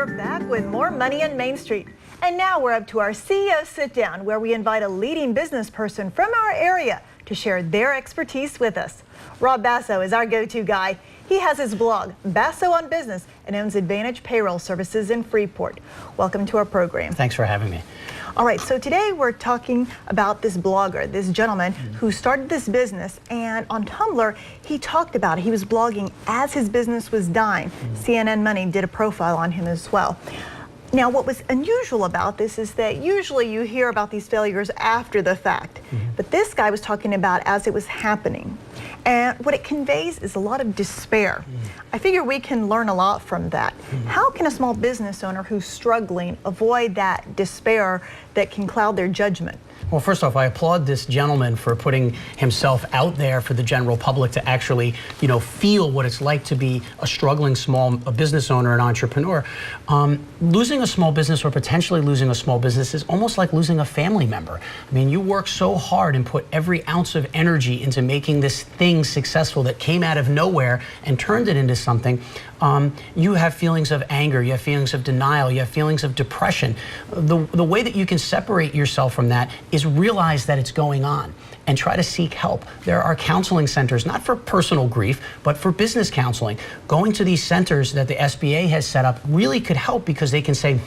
We're back with more Money on Main Street. And now we're up to our CEO Sit-Down, where we invite a leading business person from our area to share their expertise with us. Rob Basso is our go-to guy. He has his blog, Basso on Business, and owns Advantage Payroll Services in Freeport. Welcome to our program. Thanks for having me. All right, so today we're talking about this blogger, this gentleman who started this business, and on Tumblr, he talked about it. He was blogging as his business was dying. CNN Money did a profile on him as well. Now, what was unusual about this is that usually you hear about these failures after the fact, but this guy was talking about as it was happening. And what it conveys is a lot of despair. I figure we can learn a lot from that. How can a small business owner who's struggling avoid that despair that can cloud their judgment? Well, first off, I applaud this gentleman for putting himself out there for the general public to actually, feel what it's like to be a struggling a business owner, an entrepreneur. Losing a small business or potentially losing a small business is almost like losing a family member. I mean, you work so hard and put every ounce of energy into making this thing successful that came out of nowhere and turned it into something. You have feelings of anger, you have feelings of denial, you have feelings of depression. The way that you can separate yourself from that is realize that it's going on and try to seek help. There are counseling centers, not for personal grief, but for business counseling. Going to these centers that the SBA has set up really could help because they can say,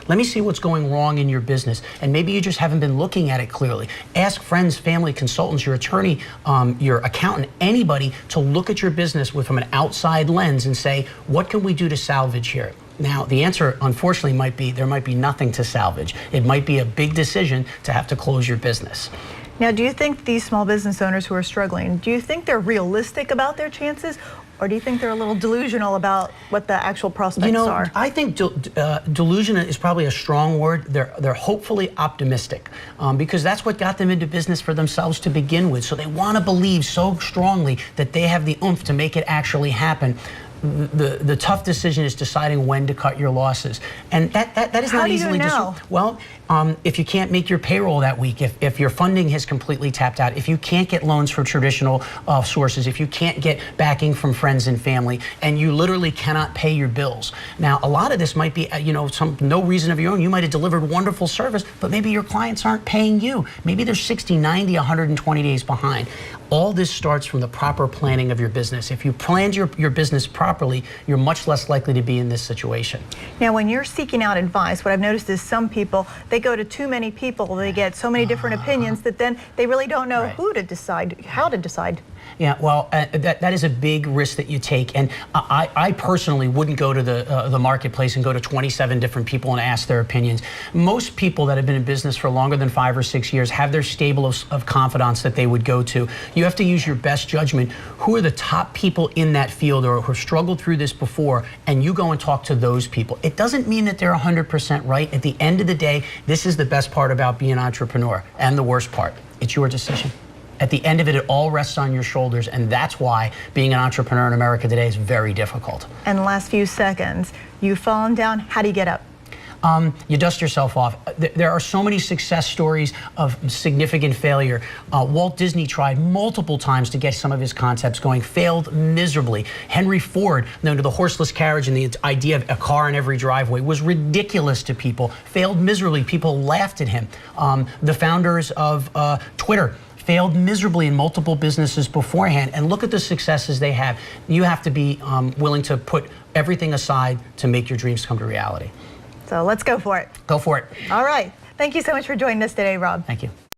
let me see what's going wrong in your business. And maybe you just haven't been looking at it clearly. Ask friends, family, consultants, your attorney, your accountant, anybody to look at your business from an outside lens and say, what can we do to salvage here? Now, the answer, unfortunately, might be there might be nothing to salvage. It might be a big decision to have to close your business. Now, do you think these small business owners who are struggling, do you think they're realistic about their chances, or do you think they're a little delusional about what the actual prospects are? I think delusion is probably a strong word. They're hopefully optimistic because that's what got them into business for themselves to begin with. So they want to believe so strongly that they have the oomph to make it actually happen. The tough decision is deciding when to cut your losses, and that is not easily know? Well, if you can't make your payroll that week, if your funding has completely tapped out, if you can't get loans from traditional sources, if you can't get backing from friends and family, and you literally cannot pay your bills. Now, a lot of this might be no reason of your own. You might have delivered wonderful service, but maybe your clients aren't paying you. Maybe they're 60, 90, 120 days behind. All this starts from the proper planning of your business. If you planned your business properly, you're much less likely to be in this situation. Now, when you're seeking out advice, what I've noticed is some people, they go to too many people, they get so many different opinions that then they really don't know who to decide, how to decide. Yeah, well, that is a big risk that you take, and I personally wouldn't go to the marketplace and go to 27 different people and ask their opinions. Most people that have been in business for longer than 5 or 6 years have their stable of confidants that they would go to. You have to use your best judgment. Who are the top people in that field or who have struggled through this before, and you go and talk to those people. It doesn't mean that they're 100% right. At the end of the day, this is the best part about being an entrepreneur, and the worst part. It's your decision. At the end of it, it all rests on your shoulders, and that's why being an entrepreneur in America today is very difficult. And the last few seconds, you've fallen down, how do you get up? You dust yourself off. There are so many success stories of significant failure. Walt Disney tried multiple times to get some of his concepts going, failed miserably. Henry Ford, known to the horseless carriage and the idea of a car in every driveway, was ridiculous to people, failed miserably. People laughed at him. The founders of Twitter failed miserably in multiple businesses beforehand, and look at the successes they have. You have to be willing to put everything aside to make your dreams come to reality. So let's go for it. Go for it. All right. Thank you so much for joining us today, Rob. Thank you.